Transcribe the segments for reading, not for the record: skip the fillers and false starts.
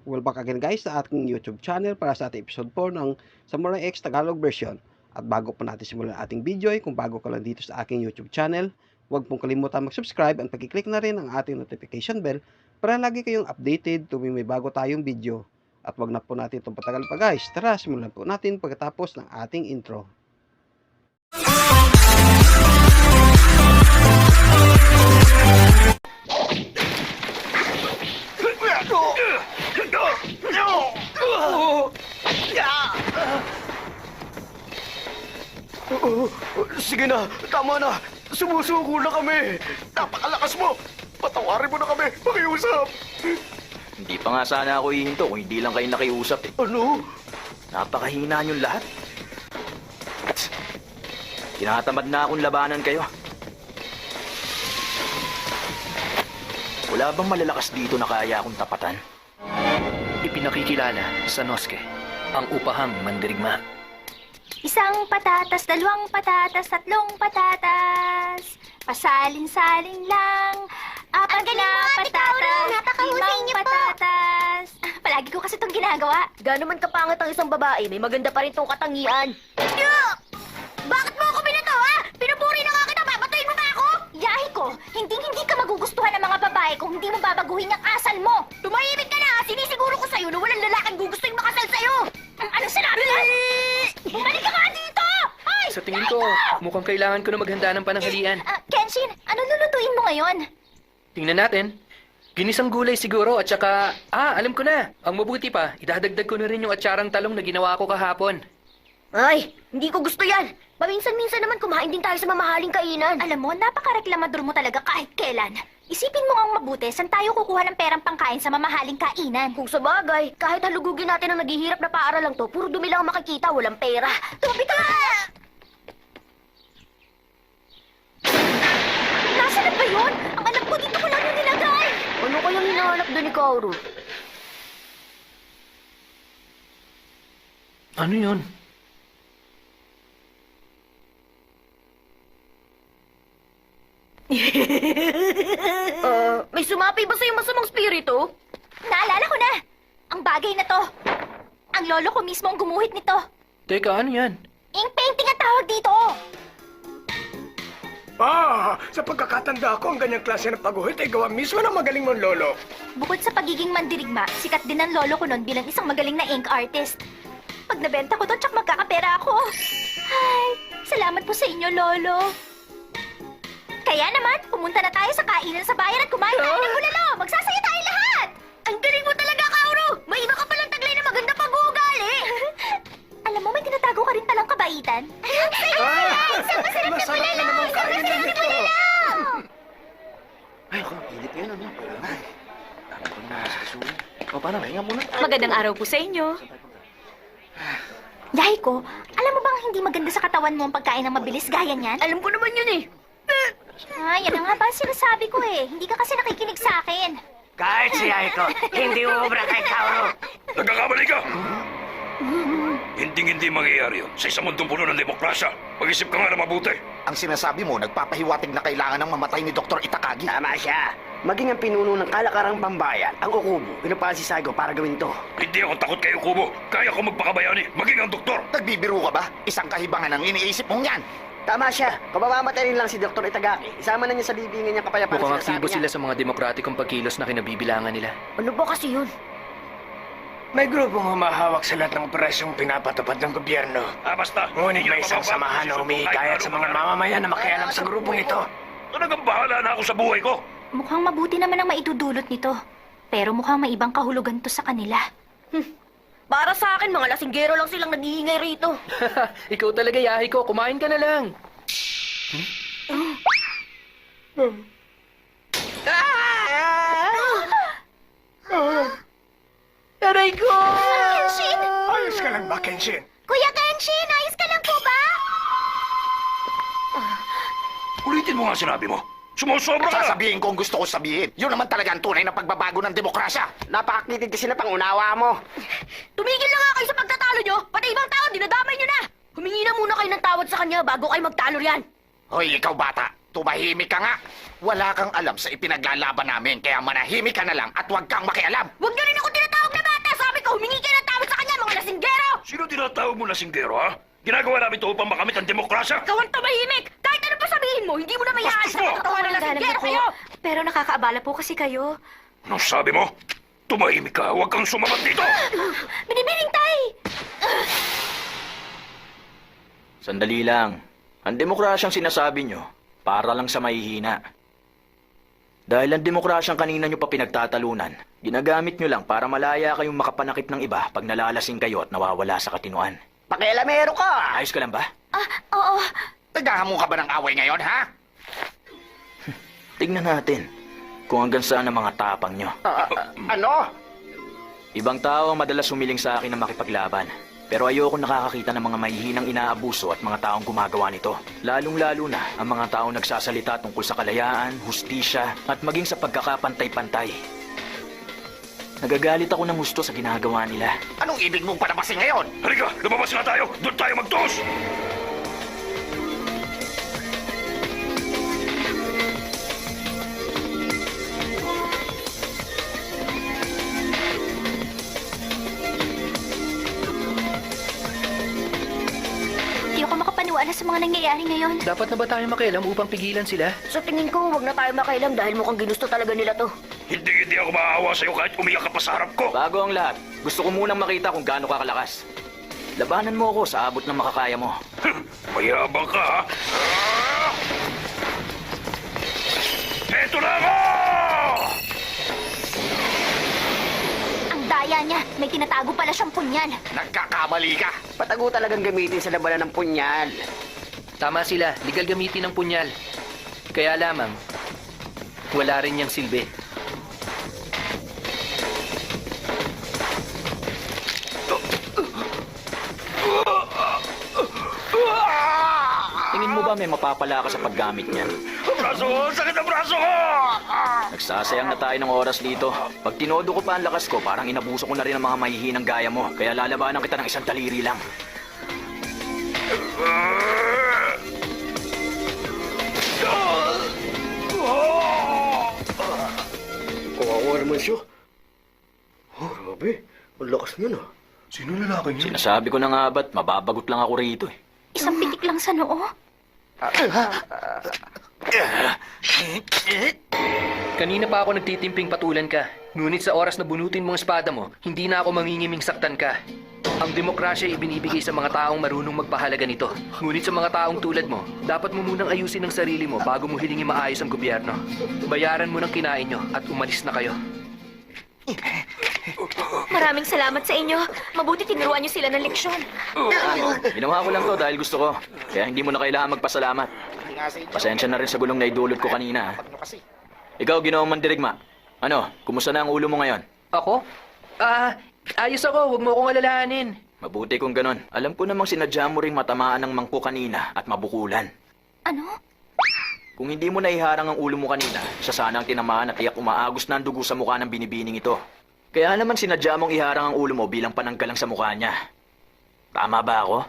Welcome back again guys sa ating YouTube channel para sa ating episode 4 ng Samurai X Tagalog version. At bago pa natin simulan ating video kung bago ka lang dito sa aking YouTube channel, huwag pong kalimutan mag-subscribe at pag-click na rin ang ating notification bell para lagi kayong updated tuwing may bago tayong video. At wag na po natin itong patagal pa guys, tara simulan po natin pagkatapos ng ating intro. Sige na, tama na. Sumusuko na kami. Napakalakas mo. Patawarin mo na kami. Pakiusap. Hindi pa nga sana ako hihinto kung hindi lang kayo nakiusap eh. Ano? Napakahina niyong lahat. Tinatamad na akong labanan kayo. Wala bang malalakas dito na kaya akong tapatan? Ipinakikilala sa Noske, ang upahang mandirigma. Isang patatas, dalawang patatas, tatlong patatas. Pasalin-salin lang. Apat na patatas, limang patatas. Palagi ko kasi itong ginagawa. Gano'n man kapangit ang isang babae, may maganda pa rin tong katangian. Bakit mo ako binato, ha? Pinupuri na nga kita, babatuin mo ba ako? Yahi ko, hindi ka magugustuhan ng mga babae kung hindi mo babaguhin yung asal mo. Tumahimik ka na! Sinisiguro ko sa'yo na walang lalaking gugustuhin makasal sa'yo! Ano sinabi mo? Bumalik ka nga dito! Ay! Sa tingin ko, mukhang kailangan ko na maghanda ng pananghalian. Kenshin, ano lulutuin mo ngayon? Tingnan natin. Ginisang gulay siguro at saka... alam ko na. Ang mabuti pa, idadagdag ko na rin yung atsarang talong na ginawa ko kahapon. Ay, hindi ko gusto yan! Paminsan-minsan naman kumain din tayo sa mamahaling kainan. Alam mo, napaka-reklamador mo talaga kahit kailan. Isipin mo ang mabuti, saan tayo kukuha ng perang pangkain sa mamahaling kainan? Kung sa bagay, kahit halugugin natin ang naghihirap na paaralang to, puro dumi lang ang makikita, walang pera. Tubi ka! Nasaan na ba yun? Ang alam ko, dito ko lang yung nilagay! Ano kayang hinahanap doon ni Kaoru? Ano yun? May sumapi ba sa'yo masamang spirito? Naalala ko na! Ang bagay na to. Ang lolo ko mismo ang gumuhit nito. Teka, ano yan? Ink painting ang tawag dito. Sa pagkakatanda ko, ang ganyang klase ng pagguhit ay gawa mismo ng magaling mong lolo. Bukod sa pagiging mandirigma, sikat din ang lolo ko noon bilang isang magaling na ink artist. Pag nabenta ko to, tsak magkakapera ako. Ay, salamat po sa inyo, lolo. Kaya naman, pumunta na tayo sa kainan sa bayan at kumain tayo ng bulalo. Magsasaya tayo lahat! Ang galing mo talaga, Kaoru! May iba ka palang taglay na maganda pag-uugali! Alam mo, may tinatago ka rin palang kabaitan. Isang masarap na bulalo! Isang masarap na bulalo! Ay, ako, pilit ngayon ano? Ay, dami ko na sa suwi. O, paano? Hinga muna. Magandang araw po sa inyo. Yahay ko, alam mo bang hindi maganda sa katawan mo ang pagkain ng mabilis gaya niyan? Alam ko naman yun eh! Ay, yan na nga ba ang sinasabi ko eh. Hindi ka kasi nakikinig sa akin. Kahit si Aiko, hindi umubra kay Kaoru. Nagkakamali ka! Hindi mangyayari yun sa isang mundong puno ng demokrasya. Mag-isip ka nga na mabuti. Ang sinasabi mo, nagpapahiwatig na kailangan ng mamatay ni Dr. Itakagi. Tama siya. Maging ang pinuno ng kalakarang pambayan, ang Okubo, pinapala si Saigo para gawin to. Hindi ako takot kay Kubo. Kaya ko magpakabayani, maging ang doktor. Nagbibiro ka ba? Isang kahibangan ang iniisip mong yan. Tama siya. Kung mamamatay rin lang si Dr. Itagaki, isama na niya sa libingan niyang kapayapaan. Mukhang sinasabi aktibo niya. sila sa mga demokratikong pagkilos na kinabibilangan nila. Ano ba kasi yun? May grupong humahawak sa lahat ng operasyong pinapatupad ng gobyerno. Basta. Ngunit may isang samahan na humihikayat sa mga mamamayan na makialam sa grupong ito. Talagang bahala na ako sa buhay ko. Mukhang mabuti naman ang maitudulot nito. Pero mukhang may ibang kahulugan to sa kanila. Para sa akin, mga lasinggero lang silang nag-iingay rito. Ikaw talaga, yahi ko. Kumain ka na lang. Aray ko! Kenshin! Ayos ka lang ba, Kenshin? Kuya Kenshin, ayos ka lang po ba? Ulitin mo nga sinabi mo. Sumusobra ka na. Sasabihin ko ang gusto ko sabihin. Yun naman talaga ang tunay na pagbabago ng demokrasya. Napakakitid kasi na pangunawa mo. Tumigil na nga kayo sa pagtatalo nyo! Pati ibang tao, dinadamay nyo na! Humingi na muna kayo ng tawad sa kanya bago kayo magtalo riyan. Hoy, ikaw bata, tumahimik ka nga. Wala kang alam sa ipinaglalaban namin, kaya manahimik ka na lang at huwag kang makialam. Huwag nyo rin ako tinatawag na bata! Humingi kayo ng tawad sa kanya, mga lasinggero! Sino tinatawag mo na singgero, ha? Ginagawa namin ito upang makamit ang demokrasya. Ikaw ang tumahimik! Kahit ano pa sabihin mo, hindi mo na mayaan Bastos sa mo! pagkatawa ng lasinggero kayo! Pero nakakaabala po kasi kayo. Anong sabi mo? Tumahimik ka, huwag kang sumabat dito! Binibining tay! Sandali lang. Ang demokrasyang sinasabi nyo, para lang sa mahihina. Dahil ang demokrasyang kanina nyo pa pinagtatalunan, ginagamit nyo lang para malaya kayong makapanakip ng iba pag nalalasing kayo at nawawala sa katinuan. Pakialamero ka! Ayos ka lang ba? Oo. Naghahamon ka ba ng away ngayon, ha? Tignan natin kung hanggang saan ang mga tapang nyo. Ano? Ibang tao ang madalas humiling sa akin na makipaglaban. Pero ayoko nakakakita ng mga mahihinang inaabuso at mga taong gumagawa nito. Lalong-lalo na ang mga taong nagsasalita tungkol sa kalayaan, hustisya, at maging sa pagkakapantay-pantay. Nagagalit ako ng husto sa ginagawa nila. Anong ibig mong palabasin ngayon? Halika, lumabas na tayo! Doon tayo magtos! Hindi ako makapaniwala sa mga nangyayari ngayon. Dapat na ba tayo makialam upang pigilan sila? Sa tingin ko, huwag na tayo makailam dahil mukhang ginusto talaga nila to. Hindi ako maawa sa'yo kahit umiyak ka pa sa harap ko! Bago ang lahat, gusto ko munang makita kung gaano ka kalakas. Labanan mo ako sa abot ng makakaya mo. Mayabang ka, ha? Eto na ako! Ang daya niya. May tinatago pala siyang punyal. Nagkakamali ka! Patago talagang gamitin sa labanan ng punyal. Tama sila, legal gamitin ng punyal. Kaya lamang, wala rin niyang silbi. Tingin mo ba may mapapala ka sa paggamit niyan? Ang braso ko! Sakit ang braso ko! Nagsasayang na tayo ng oras dito. Pag tinodo ko pa ang lakas ko, parang inabuso ko na rin ang mga mahihinang gaya mo. Kaya lalabanan kita ng isang daliri lang. Kawawa naman siya. Oh, grabe. Ang lakas niya na. Sino lalaki niya? Sinasabi ko na nga ba't mababagot lang ako rito eh. Isang pitik lang sa noo. Kanina pa ako nagtitimping patulan ka. Ngunit sa oras na bunutin mo ang espada mo, hindi na ako mangingiming saktan ka. Ang demokrasya ay ibinibigay sa mga taong marunong magpahalaga nito. Ngunit sa mga taong tulad mo, dapat mo munang ayusin ang sarili mo bago mo hilingin maayos ang gobyerno. Bayaran mo ng kinain nyo at umalis na kayo. Maraming salamat sa inyo. Mabuti tinuruan niyo sila ng leksyon. Ginawa ko lang to dahil gusto ko. Kaya hindi mo na kailangan magpasalamat. Pasensya na rin sa gulong na idulot ko kanina. Ha? Ikaw, ginawang mandirigma. Ano, kumusta na ang ulo mo ngayon? Ako? Ayos ako. Huwag mo akong alalahanin. Mabuti kung ganon. Alam ko namang sinadya mo ring matamaan ng mangko kanina at mabukulan. Ano? Kung hindi mo naiharang ang ulo mo kanina, siya sana ang tinamaan at tiyak umaagos na ang dugo sa mukha ng binibining ito. Kaya naman sinadya mong iharang ang ulo mo bilang pananggalang sa mukha niya. Tama ba ako?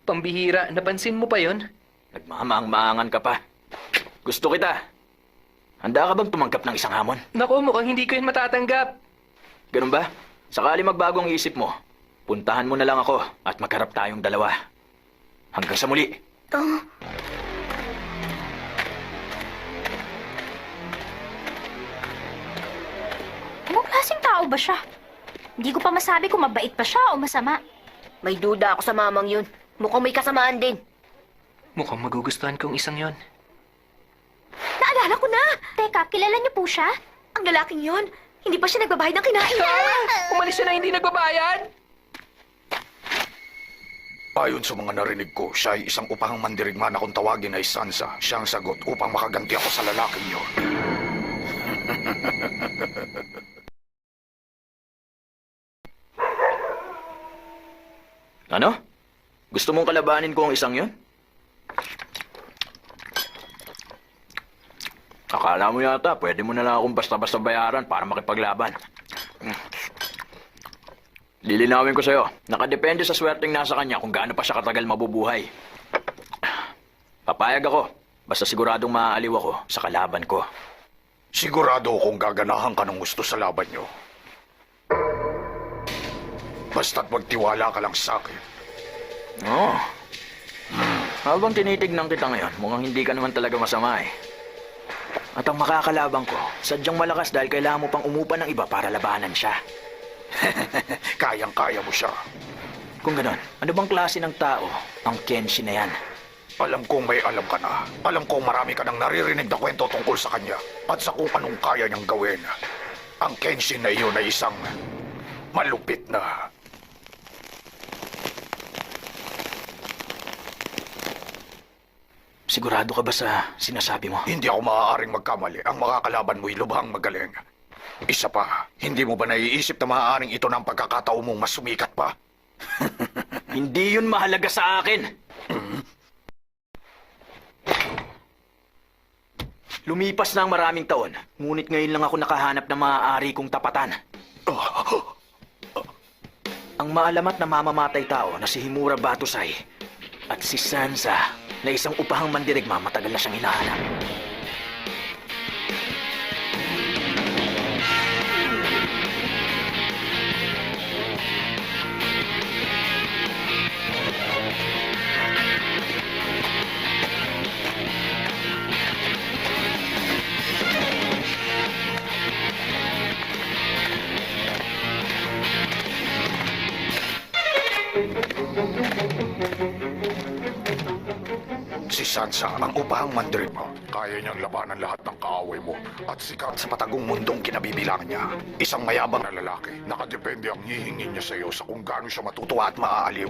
Pambihira, napansin mo pa yon? Nagmamaang-maangan ka pa. Gusto kita. Handa ka bang tumanggap ng isang hamon? Naku, mukhang hindi ko yun matatanggap. Ganun ba? Sakali magbago ang isip mo, puntahan mo na lang ako at magharap tayong dalawa. Hanggang sa muli. Anong klaseng tao ba siya? Hindi ko pa masabi kung mabait pa siya o masama. May duda ako sa mamang yun. Mukhang may kasamaan din. Mukhang magugustuhan kong isang yon. Naalala ko na! Teka, kilala niyo po siya? Ang lalaking yun, hindi pa siya nagbabayad ng kinain niya. Umalis siya na hindi nagbabayad! Ayon sa mga narinig ko, siya ay isang upahang mandirigma na kung tawagin ay Sansa. Siya ang sagot upang makaganti ako sa lalaking yun. Ano? Gusto mong kalabanin ko ang isang yon? Akala mo yata, pwede mo na lang akong basta-basta bayaran para makipaglaban. Lilinawin ko sa'yo, nakadepende sa swerteng nasa kanya kung gaano pa siya katagal mabubuhay. Papayag ako, basta siguradong maaaliw ako sa kalaban ko. Sigurado akong gaganahan ka ng gusto sa laban nyo. Basta't magtiwala ka lang sa akin. Oo. Habang tinitignan kita ngayon, mukhang hindi ka naman talaga masama eh. At ang makakalaban ko, sadyang malakas dahil kailangan mo pang umupa ng iba para labanan siya. Kayang-kaya mo siya. Kung ganon, ano bang klase ng tao ang Kenshin na yan? Alam kong may alam ka na. Alam kong marami ka nang naririnig na kwento tungkol sa kanya at sa kung anong kaya niyang gawin. Ang Kenshin na iyon ay isang malupit na... Sigurado ka ba sa sinasabi mo? Hindi ako maaaring magkamali. Ang makakalaban mo'y lubhang magaling. Isa pa, hindi mo ba naiisip na maaaring ito ng pagkakataon mong mas sumikat pa? Hindi yun mahalaga sa akin! Lumipas na ang maraming taon, ngunit ngayon lang ako nakahanap ng maaari kong tapatan. Ang maalamat na mamamatay tao na si Himura Batusai at si Sansa na isang upahang mandirigma matagal na siyang hinahanap. Si Sansa, ang upahang mandirigma. Kaya niyang labanan lahat ng kaaway mo at sikat sa patagong mundong kinabibilangan niya. Isang mayabang na lalaki. Nakadepende ang hihingin niya sa iyo sa kung gaano siya matutuwa at maaaliw.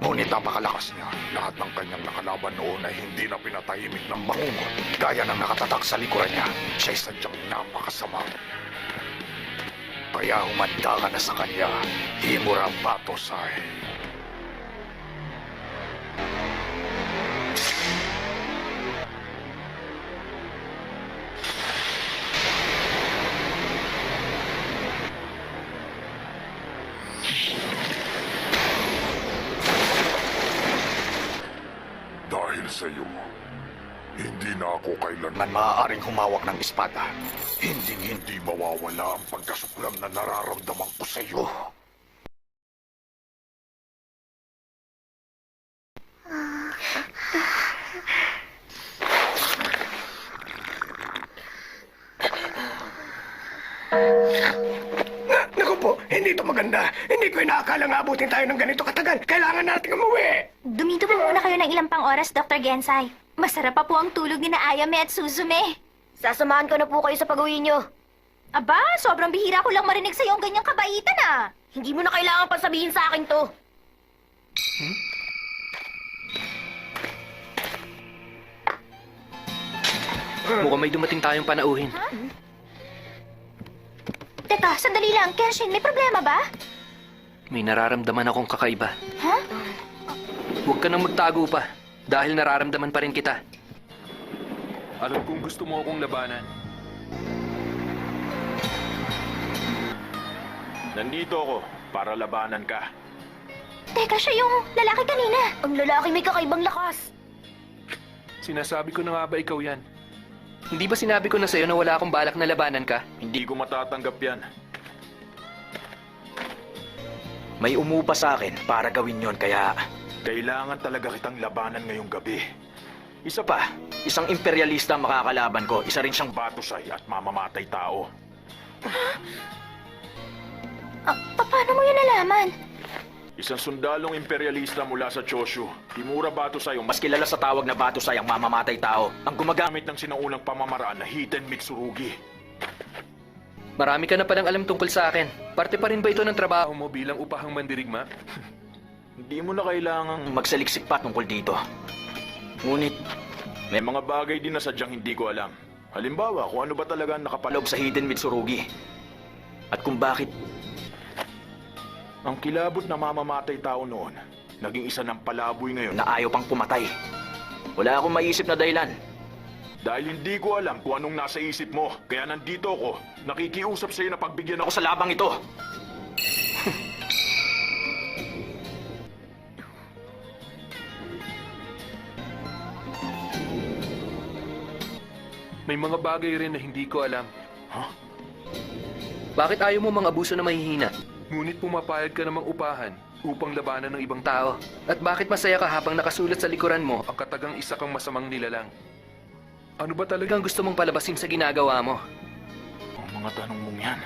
Ngunit napakalakas niya. Lahat ng kanyang nakalaban noon ay hindi na pinatahimik ng bangungot. Gaya ng nakatatak sa likuran niya. Siya'y sadyang napakasama. Kaya humanda ka na sa kanya, Himura Batusai. Dahil sa iyo, hindi na ako kailanman Maaaring humawak ng espada. hindi mawawala ang pagkasuklam na nararamdaman ko sa iyo. Naku po, hindi ito maganda. Hindi ko inaakalang abutin tayo ng ganito katagal. Kailangan nating umuwi. Dumito po muna kayo ng ilang pang oras, Dr. Gensai. Masarap pa po ang tulog ni na Ayame at Suzume. Sasamahan ko na po kayo sa pag-uwi nyo. Aba, sobrang bihira ko lang marinig sa ang ganyang kabaitan ah. Hindi mo na kailangan pa sabihin sa akin to. Mukhang may dumating tayong panauhin. Teka, sandali lang. Kenshin, may problema ba? May nararamdaman akong kakaiba. Ha? Huwag ka nang magtago pa, dahil nararamdaman pa rin kita. Alam kong gusto mo akong labanan. Nandito ako para labanan ka. Teka, siya yung lalaki kanina. Ang lalaki may kakaibang lakas. Sinasabi ko na nga ba ikaw yan? Hindi ba sinabi ko na sa'yo na wala akong balak na labanan ka? Hindi ko matatanggap yan. May umupa sa akin para gawin yon kaya... Kailangan talaga kitang labanan ngayong gabi. Isa pa, isang imperialista ang makakalaban ko. Isa rin siyang Batusay at mamamatay tao. Paano mo yun nalaman? Isang sundalong imperialista mula sa Choshu. Himura Batusay ang mas kilala sa tawag na Batusay ang mamamatay tao. Ang gumagamit gamit ng sinaunang pamamaraan na Hiden Mitsurugi. Marami ka na palang alam tungkol sa akin. Parte pa rin ba ito ng trabaho mo? Mo bilang upahang mandirigma? Hindi mo na kailangang... magsaliksik pa tungkol dito. Ngunit, May mga bagay din na sadyang hindi ko alam. Halimbawa, kung ano ba talaga ang nakapaloob paloob sa Hiden Mitsurugi. At kung bakit ang kilabot na mamamatay tao noon, naging isa ng palaboy ngayon. na ayaw pang pumatay. Wala akong maisip na dahilan. Dahil hindi ko alam kung anong nasa isip mo, kaya nandito ako, nakikiusap sa iyo na pagbigyan Ako ako sa labang ito. May mga bagay rin na hindi ko alam. Bakit ayaw mo mga abuso na mahihina? Ngunit pumapayag ka namang upahan upang labanan ng ibang Tao. At bakit masaya ka habang nakasulat sa likuran mo? ang katagang isa kang masamang nilalang. Ano ba talaga? Talagang gusto mong palabasin sa ginagawa mo. Ang mga tanong mong yan.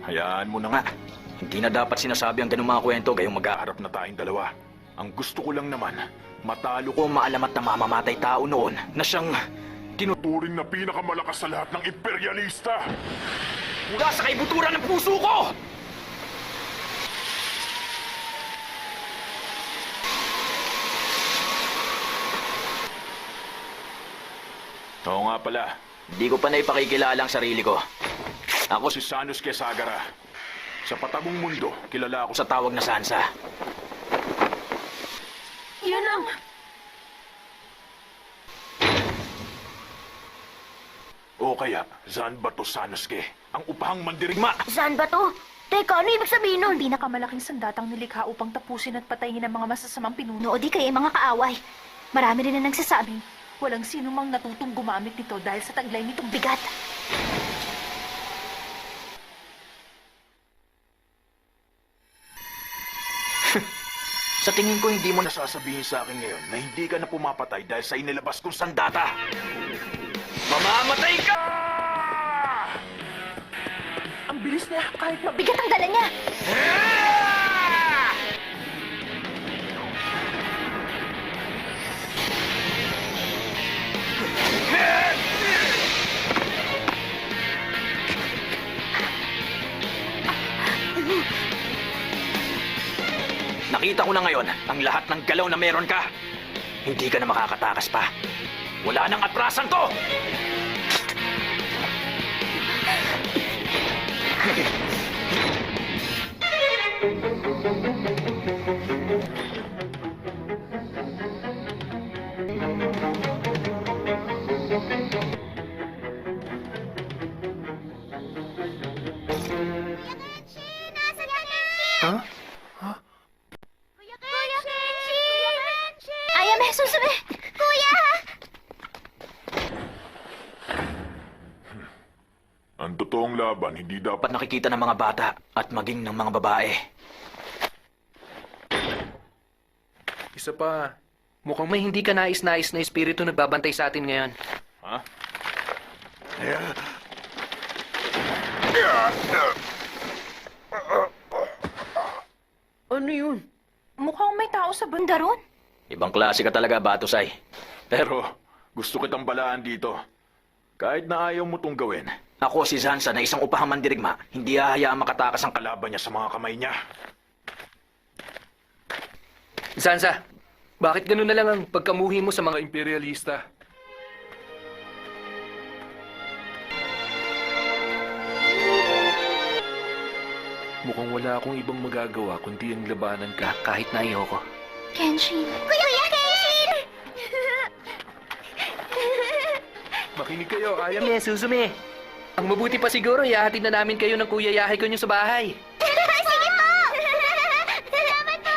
Hayaan mo na nga. Hindi na dapat sinasabi ang ganung mga kwento gayong mag-aarap na tayong dalawa. Ang gusto ko lang naman, matalo Ko maalamat na mamamatay tao noon na siyang tinuturing na pinakamalakas sa lahat ng imperialista. mula sa kaibuturan ng puso ko! Oo nga pala, Hindi ko pa naipakikilala ang sarili ko. ako si Sanus Quesagara. Sa patagong mundo, kilala ako sa... Sa tawag na Sansa. Yun ang... O kaya, Zan Bato Sanuske, ang upahang mandirigma. Saan ba to? Teka, ano ibig sabihin nun? Pinakamalaking sandatang nilikha upang tapusin at patayin ang mga masasamang pinuno. O di kaya mga kaaway. Marami rin na nagsasabi. Walang sino mang natutong gumamit nito dahil sa taglay nitong bigat. Sa tingin ko hindi mo na... Nasasabihin sa akin ngayon na hindi ka na pumapatay dahil sa inilabas kong sandata. Mamamatay ka! Ang bilis niya kahit Bigat ang dala niya. Nakita ko na ngayon ang lahat ng galaw na meron ka. Hindi ka na makakatakas pa. Wala nang atrasan to! Ayame, susubi. Kuya! Ang totoong laban, hindi dapat... Dapat nakikita ng mga bata at maging ng mga babae. Isa pa, mukhang May hindi ka nais-nais na espiritu nagbabantay sa atin ngayon. Ha? Ano yun? mukhang may tao sa banda. Banda ron? Ibang klase ka talaga, Batusay. Pero, gusto kitang balaan dito. Kahit na ayaw mo tong gawin, Ako si Sansa na isang upahang mandirigma, hindi hahayaang makatakas ang kalaban niya sa mga kamay niya. Sansa, bakit ganun na lang ang pagkamuhi mo sa mga... mga imperialista. Mukhang wala akong ibang magagawa kundi ang labanan ka. Kahit na ayoko. Kenshin. Kuya Kenshin! Makinig kayo, ayaw... Suzume! Ang mabuti pa siguro, ihahatid na namin kayo ng kuya yahay ko nyo sa bahay. Sige po! Salamat po!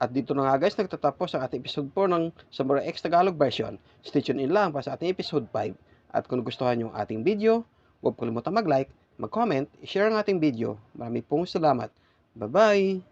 At dito na nga guys, nagtatapos ang ating episode 4 ng Samurai X Tagalog version. Stay tuned in lang para sa ating episode 5. At kung gustuhan yung ating video, huwag kalimutan mag-like, mag-comment, i-share ang ating video. Maraming pong salamat. Bye-bye!